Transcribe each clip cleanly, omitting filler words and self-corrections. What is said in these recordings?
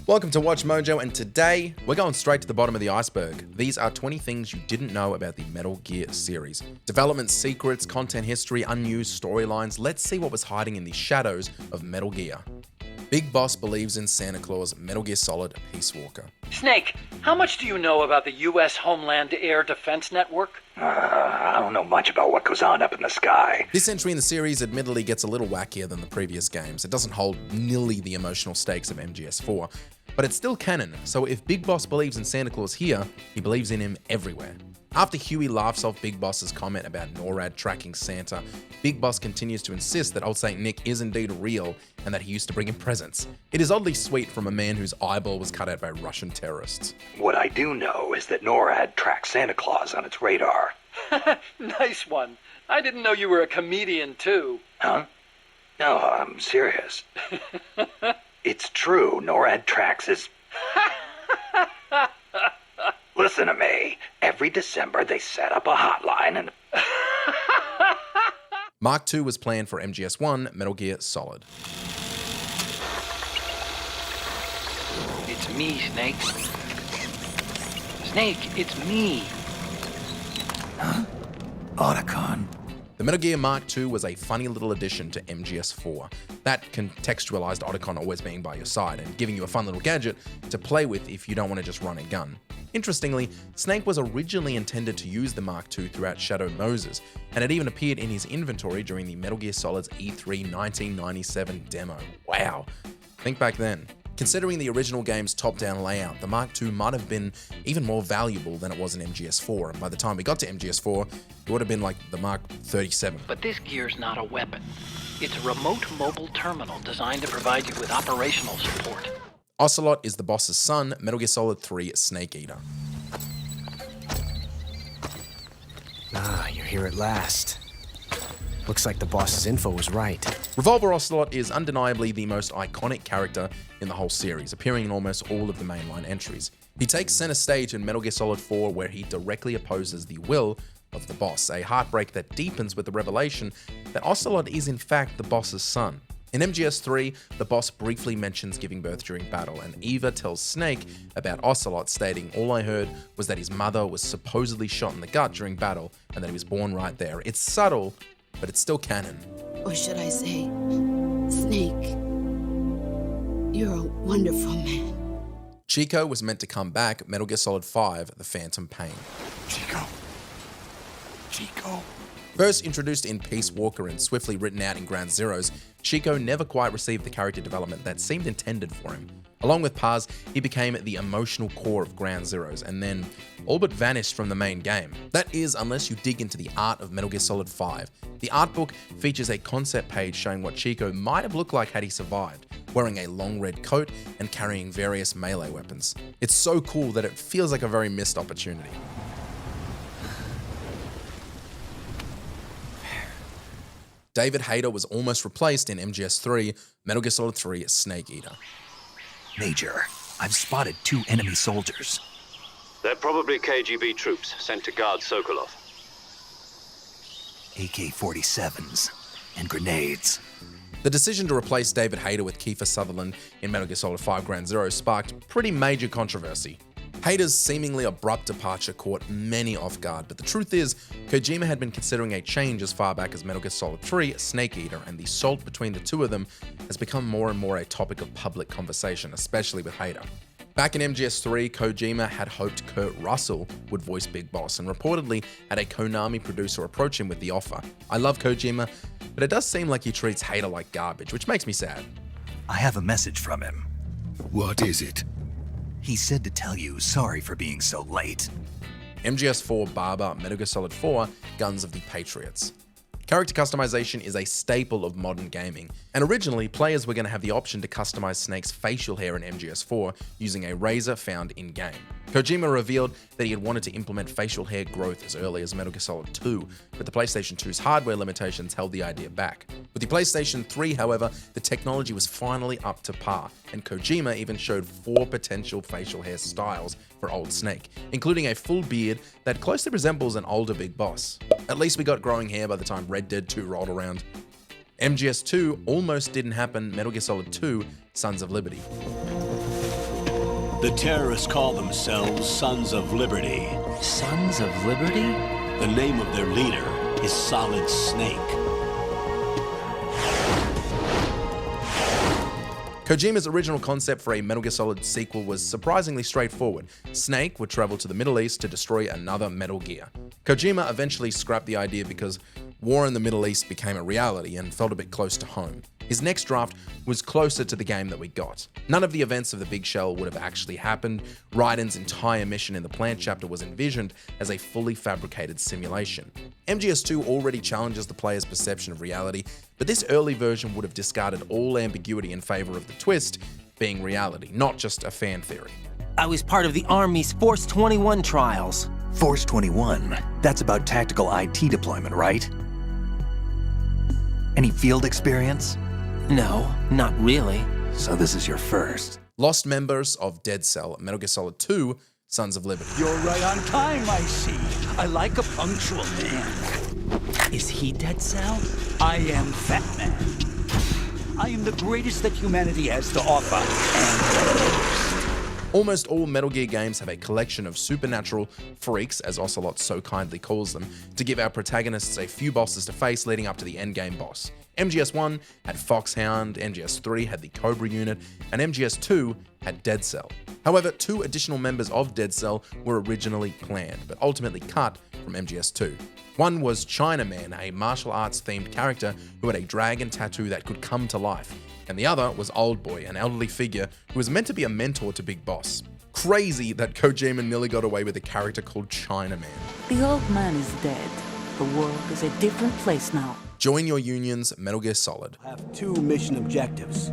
Welcome to Watch Mojo, and today we're going straight to the bottom of the iceberg. These are 20 things you didn't know about the Metal Gear series. Development secrets, content history, unused storylines. Let's see what was hiding in the shadows of Metal Gear. Big Boss believes in Santa Claus, Metal Gear Solid, Peace Walker. Snake, how much do you know about the U.S. Homeland Air Defense Network? I don't know much about what goes on up in the sky. This entry in the series admittedly gets a little wackier than the previous games. It doesn't hold nearly the emotional stakes of MGS4, but it's still canon, so if Big Boss believes in Santa Claus here, he believes in him everywhere. After Huey laughs off Big Boss's comment about NORAD tracking Santa, Big Boss continues to insist that Old Saint Nick is indeed real and that he used to bring him presents. It is oddly sweet from a man whose eyeball was cut out by Russian terrorists. What I do know is that NORAD tracks Santa Claus on its radar. Nice one. I didn't know you were a comedian too. Huh? No, I'm serious. It's true, NORAD tracks his... Listen to me. Every December they set up a hotline and... Mark II was planned for MGS1, Metal Gear Solid. It's me, Snake. Snake, it's me. Huh? Otacon. The Metal Gear Mark II was a funny little addition to MGS4 that contextualized Otacon always being by your side and giving you a fun little gadget to play with if you don't want to just run a gun. Interestingly, Snake was originally intended to use the Mark II throughout Shadow Moses, and it even appeared in his inventory during the Metal Gear Solid's E3 1997 demo. Wow. Think back then. Considering the original game's top-down layout, the Mark II might have been even more valuable than it was in MGS4, and by the time we got to MGS4, it would have been like the Mark 37. But this gear's not a weapon. It's a remote mobile terminal designed to provide you with operational support. Ocelot is the boss's son, Metal Gear Solid 3 Snake Eater. Ah, you're here at last. Looks like the boss's info was right. Revolver Ocelot is undeniably the most iconic character in the whole series, appearing in almost all of the mainline entries. He takes center stage in Metal Gear Solid 4, where he directly opposes the will of the boss, a heartbreak that deepens with the revelation that Ocelot is in fact the boss's son. In MGS3, the boss briefly mentions giving birth during battle, and Eva tells Snake about Ocelot, stating, "All I heard was that his mother was supposedly shot in the gut during battle, and that he was born right there." It's subtle, but it's still canon. Or should I say, Snake, you're a wonderful man. Chico was meant to come back, Metal Gear Solid 5, The Phantom Pain. Chico. First introduced in Peace Walker and swiftly written out in Ground Zeroes, Chico never quite received the character development that seemed intended for him. Along with Paz, he became the emotional core of Ground Zeroes and then all but vanished from the main game. That is, unless you dig into the art of Metal Gear Solid 5. The art book features a concept page showing what Chico might have looked like had he survived, wearing a long red coat and carrying various melee weapons. It's so cool that it feels like a very missed opportunity. David Hayter was almost replaced in MGS3, Metal Gear Solid 3 Snake Eater. Major, I've spotted 2 enemy soldiers. They're probably KGB troops sent to guard Sokolov. AK-47s and grenades. The decision to replace David Hayter with Kiefer Sutherland in Metal Gear Solid 5 Ground Zero sparked pretty major controversy. Hayter's seemingly abrupt departure caught many off guard, but the truth is, Kojima had been considering a change as far back as Metal Gear Solid 3 Snake Eater, and the salt between the two of them has become more and more a topic of public conversation, especially with Hayter. Back in MGS3, Kojima had hoped Kurt Russell would voice Big Boss and reportedly had a Konami producer approach him with the offer. I love Kojima, but it does seem like he treats Hayter like garbage, which makes me sad. I have a message from him. What is it? He said to tell you sorry for being so late. MGS4 Barber, Metal Gear Solid 4 Guns of the Patriots. Character customization is a staple of modern gaming, and originally players were going to have the option to customize Snake's facial hair in MGS4 using a razor found in-game. Kojima revealed that he had wanted to implement facial hair growth as early as Metal Gear Solid 2, but the PlayStation 2's hardware limitations held the idea back. With the PlayStation 3, however, the technology was finally up to par, and Kojima even showed 4 potential facial hair styles for old Snake, including a full beard that closely resembles an older Big Boss. At least we got growing hair by the time Red Dead 2 rolled around. MGS2 almost didn't happen, Metal Gear Solid 2 Sons of Liberty. The terrorists call themselves Sons of Liberty. Sons of Liberty? The name of their leader is Solid Snake. Kojima's original concept for a Metal Gear Solid sequel was surprisingly straightforward. Snake would travel to the Middle East to destroy another Metal Gear. Kojima eventually scrapped the idea because war in the Middle East became a reality and felt a bit close to home. His next draft was closer to the game that we got. None of the events of the Big Shell would have actually happened. Raiden's entire mission in the plant chapter was envisioned as a fully fabricated simulation. MGS2 already challenges the player's perception of reality, but this early version would have discarded all ambiguity in favor of the twist being reality, not just a fan theory. I was part of the Army's Force 21 trials. Force 21? That's about tactical IT deployment, right? Any field experience? No, not really. So this is your first. Lost members of Dead Cell, Metal Gear Solid 2, Sons of Liberty. You're right on time, I see. I like a punctual man. Is he Dead Cell? I am Fat Man. I am the greatest that humanity has to offer, and Almost all Metal Gear games have a collection of supernatural freaks, as Ocelot so kindly calls them, to give our protagonists a few bosses to face leading up to the endgame boss. MGS1 had Foxhound, MGS3 had the Cobra unit, and MGS2 had Dead Cell. However, 2 additional members of Dead Cell were originally planned, but ultimately cut from MGS2. One was Chinaman, a martial arts themed character who had a dragon tattoo that could come to life, and the other was Old Boy, an elderly figure who was meant to be a mentor to Big Boss. Crazy that Kojima nearly got away with a character called Chinaman. The old man is dead. The world is a different place now. Join your union's Metal Gear Solid. I have 2 mission objectives.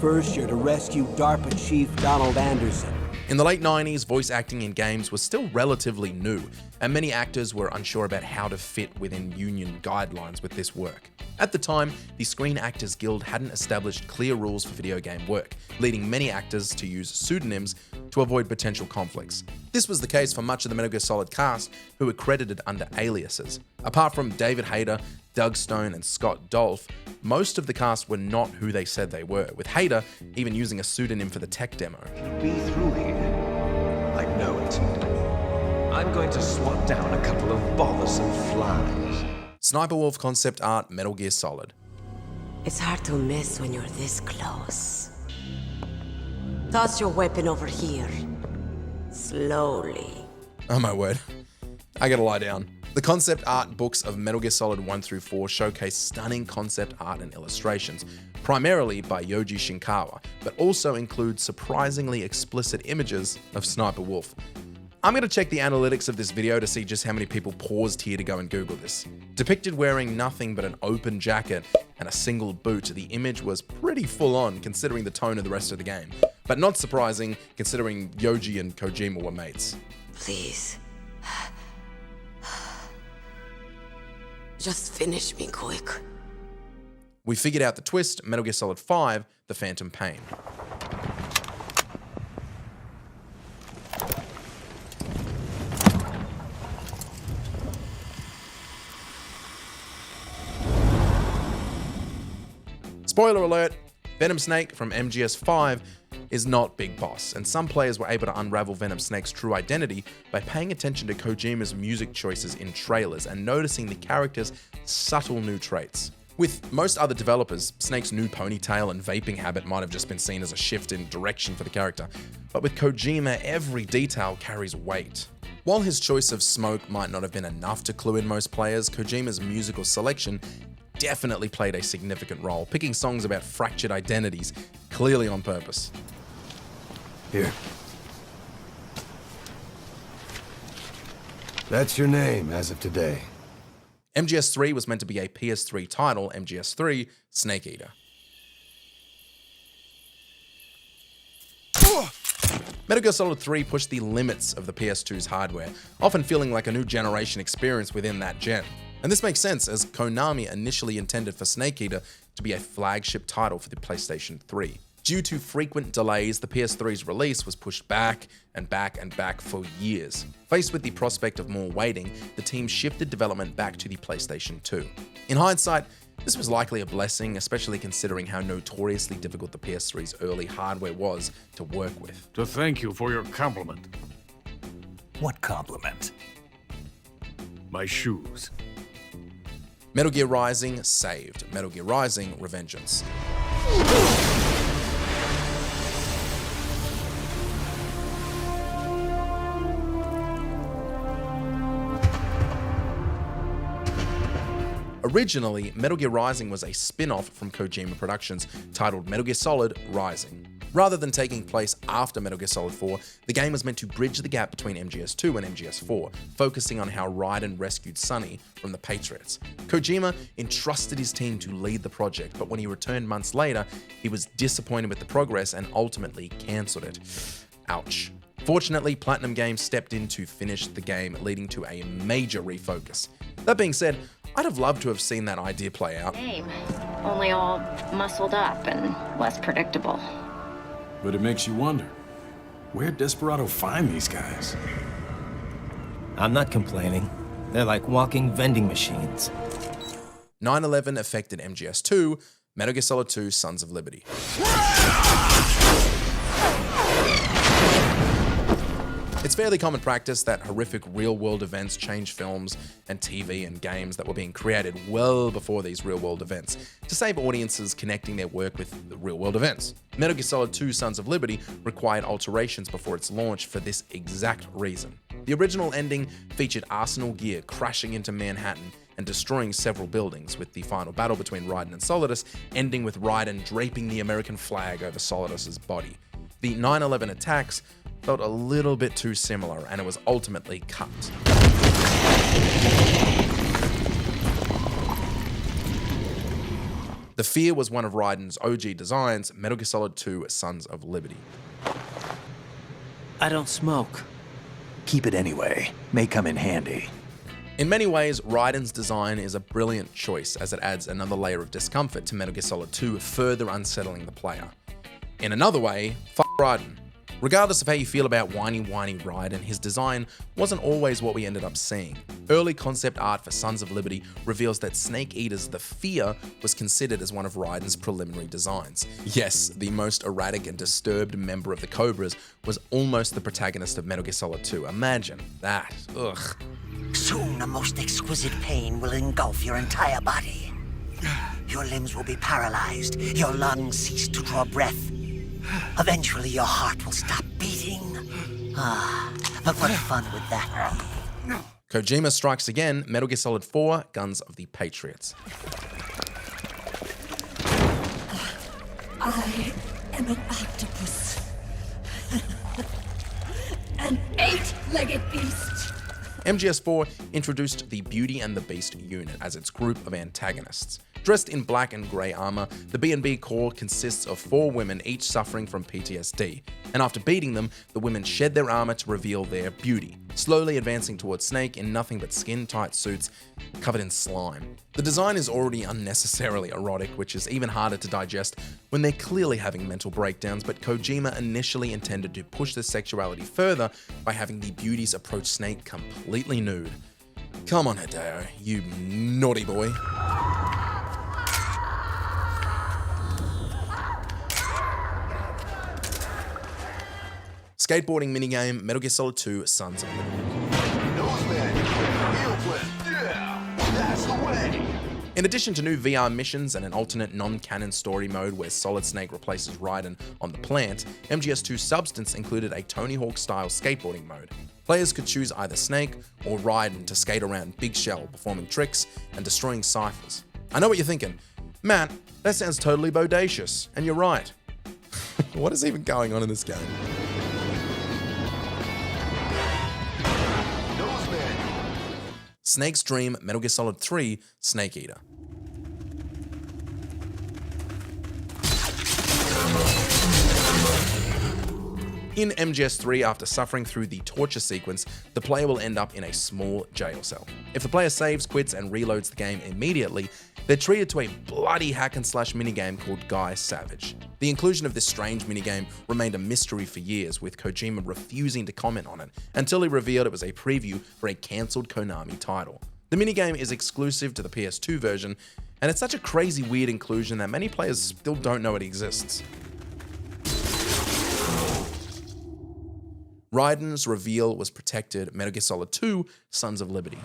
First, you're to rescue DARPA Chief Donald Anderson. In the late 90s, voice acting in games was still relatively new, and many actors were unsure about how to fit within union guidelines with this work. At the time, the Screen Actors Guild hadn't established clear rules for video game work, leading many actors to use pseudonyms to avoid potential conflicts. This was the case for much of the Metal Gear Solid cast, who were credited under aliases. Apart from David Hayter, Doug Stone, and Scott Dolph, most of the cast were not who they said they were, with Hayter even using a pseudonym for the tech demo. It'll be through here. I know it. I'm going to swat down a couple of bothersome flies. Sniper Wolf concept art, Metal Gear Solid. It's hard to miss when you're this close. Toss your weapon over here. Slowly. Oh my word. I gotta lie down. The concept art books of Metal Gear Solid 1 through 4 showcase stunning concept art and illustrations, primarily by Yoji Shinkawa, but also include surprisingly explicit images of Sniper Wolf. I'm going to check the analytics of this video to see just how many people paused here to go and Google this. Depicted wearing nothing but an open jacket and a single boot, the image was pretty full on considering the tone of the rest of the game, but not surprising considering Yoji and Kojima were mates. Please. Just finish me quick. We figured out the twist, Metal Gear Solid 5, The Phantom Pain. Spoiler alert, Venom Snake from MGS5 is not Big Boss, and some players were able to unravel Venom Snake's true identity by paying attention to Kojima's music choices in trailers and noticing the character's subtle new traits. With most other developers, Snake's new ponytail and vaping habit might have just been seen as a shift in direction for the character, but with Kojima, every detail carries weight. While his choice of smoke might not have been enough to clue in most players, Kojima's musical selection definitely played a significant role, picking songs about fractured identities, clearly on purpose. Here. That's your name as of today. MGS3 was meant to be a PS3 title, MGS3 Snake Eater. Metal Gear Solid 3 pushed the limits of the PS2's hardware, often feeling like a new generation experience within that gen. And this makes sense, as Konami initially intended for Snake Eater to be a flagship title for the PlayStation 3. Due to frequent delays, the PS3's release was pushed back and back and back for years. Faced with the prospect of more waiting, the team shifted development back to the PlayStation 2. In hindsight, This was likely a blessing, especially considering how notoriously difficult the PS3's early hardware was to work with. To thank you for your compliment. What compliment? My shoes. Metal Gear Rising saved. Metal Gear Rising Revengeance. Originally, Metal Gear Rising was a spin-off from Kojima Productions titled Metal Gear Solid Rising. Rather than taking place after Metal Gear Solid 4, the game was meant to bridge the gap between MGS2 and MGS4, focusing on how Raiden rescued Sonny from the Patriots. Kojima entrusted his team to lead the project, but when he returned months later, he was disappointed with the progress and ultimately cancelled it. Ouch. Fortunately, Platinum Games stepped in to finish the game, leading to a major refocus. That being said, I'd have loved to have seen that idea play out. Only all muscled up and less predictable. But it makes you wonder, where'd Desperado find these guys? I'm not complaining. They're like walking vending machines. 9/11 affected MGS2, Metal Gear Solid 2 Sons of Liberty. It's fairly common practice that horrific real-world events change films and TV and games that were being created well before these real-world events, to save audiences connecting their work with the real-world events. Metal Gear Solid 2 Sons of Liberty required alterations before its launch for this exact reason. The original ending featured Arsenal gear crashing into Manhattan and destroying several buildings, with the final battle between Raiden and Solidus ending with Raiden draping the American flag over Solidus's body. The 9/11 attacks felt a little bit too similar, and it was ultimately cut. The Fear was one of Raiden's OG designs, Metal Gear Solid 2 Sons of Liberty. I don't smoke. Keep it anyway. May come in handy. In many ways, Raiden's design is a brilliant choice, as it adds another layer of discomfort to Metal Gear Solid 2, further unsettling the player. In another way, f*** Raiden. Regardless of how you feel about whiny Raiden, his design wasn't always what we ended up seeing. Early concept art for Sons of Liberty reveals that Snake Eater's The Fear was considered as one of Raiden's preliminary designs. Yes, the most erratic and disturbed member of the Cobras was almost the protagonist of Metal Gear Solid 2. Imagine that. Ugh. Soon a most exquisite pain will engulf your entire body. Your limbs will be paralyzed, your lungs cease to draw breath. Eventually, your heart will stop beating. But what fun would that be? Kojima strikes again, Metal Gear Solid 4, Guns of the Patriots. I am an octopus. An 8-legged beast. MGS4 introduced the Beauty and the Beast unit as its group of antagonists. Dressed in black and grey armor, the B&B Corps consists of 4 women, each suffering from PTSD. And after beating them, the women shed their armor to reveal their beauty, slowly advancing towards Snake in nothing but skin-tight suits covered in slime. The design is already unnecessarily erotic, which is even harder to digest when they're clearly having mental breakdowns, but Kojima initially intended to push the sexuality further by having the beauties approach Snake completely nude. Come on, Hideo, you naughty boy. Skateboarding minigame, Metal Gear Solid 2 Sons of Liberty. In addition to new VR missions and an alternate non-canon story mode where Solid Snake replaces Raiden on the plant, MGS2 Substance included a Tony Hawk-style skateboarding mode. Players could choose either Snake or Raiden to skate around Big Shell, performing tricks and destroying ciphers. I know what you're thinking. Matt, that sounds totally bodacious, and you're right. What is even going on in this game? Snake's Dream, Metal Gear Solid 3, Snake Eater. In MGS3, after suffering through the torture sequence, the player will end up in a small jail cell. If the player saves, quits, and reloads the game immediately, they're treated to a bloody hack-and-slash minigame called Guy Savage. The inclusion of this strange minigame remained a mystery for years, with Kojima refusing to comment on it, until he revealed it was a preview for a cancelled Konami title. The minigame is exclusive to the PS2 version, and it's such a crazy weird inclusion that many players still don't know it exists. Raiden's reveal was protected Metal Gear Solid 2: Sons of Liberty.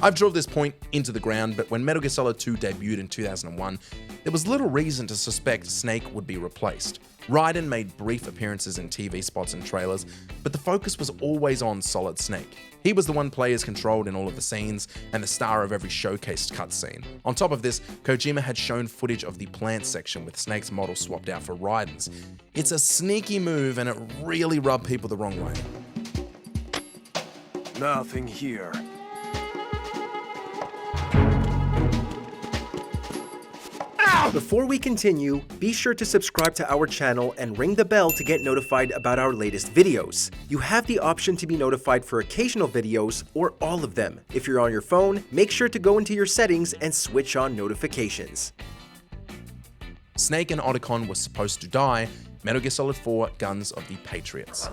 I've drilled this point into the ground, but when Metal Gear Solid 2 debuted in 2001, there was little reason to suspect Snake would be replaced. Raiden made brief appearances in TV spots and trailers, but the focus was always on Solid Snake. He was the one players controlled in all of the scenes and the star of every showcased cutscene. On top of this, Kojima had shown footage of the plant section with Snake's model swapped out for Raiden's. It's a sneaky move and it really rubbed people the wrong way. Nothing here. Before we continue, be sure to subscribe to our channel and ring the bell to get notified about our latest videos. You have the option to be notified for occasional videos or all of them. If you're on your phone, make sure to go into your settings and switch on notifications. Snake and Otacon were supposed to die. Metal Gear Solid 4: Guns of the Patriots.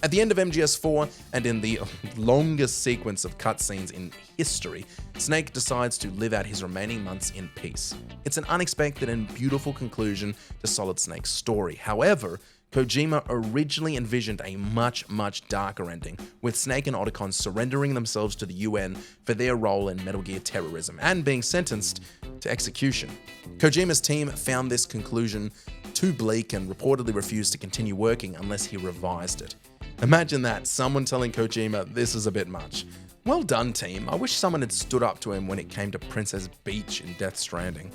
At the end of MGS4, and in the longest sequence of cutscenes in history, Snake decides to live out his remaining months in peace. It's an unexpected and beautiful conclusion to Solid Snake's story. However, Kojima originally envisioned a much darker ending, with Snake and Otacon surrendering themselves to the UN for their role in Metal Gear terrorism and being sentenced to execution. Kojima's team found this conclusion too bleak and reportedly refused to continue working unless he revised it. Imagine that, someone telling Kojima this is a bit much. Well done, team. I wish someone had stood up to him when it came to Princess Beach in Death Stranding.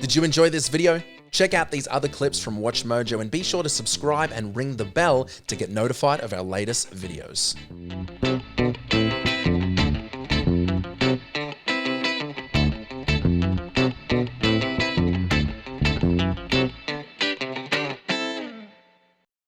Did you enjoy this video? Check out these other clips from WatchMojo and be sure to subscribe and ring the bell to get notified of our latest videos.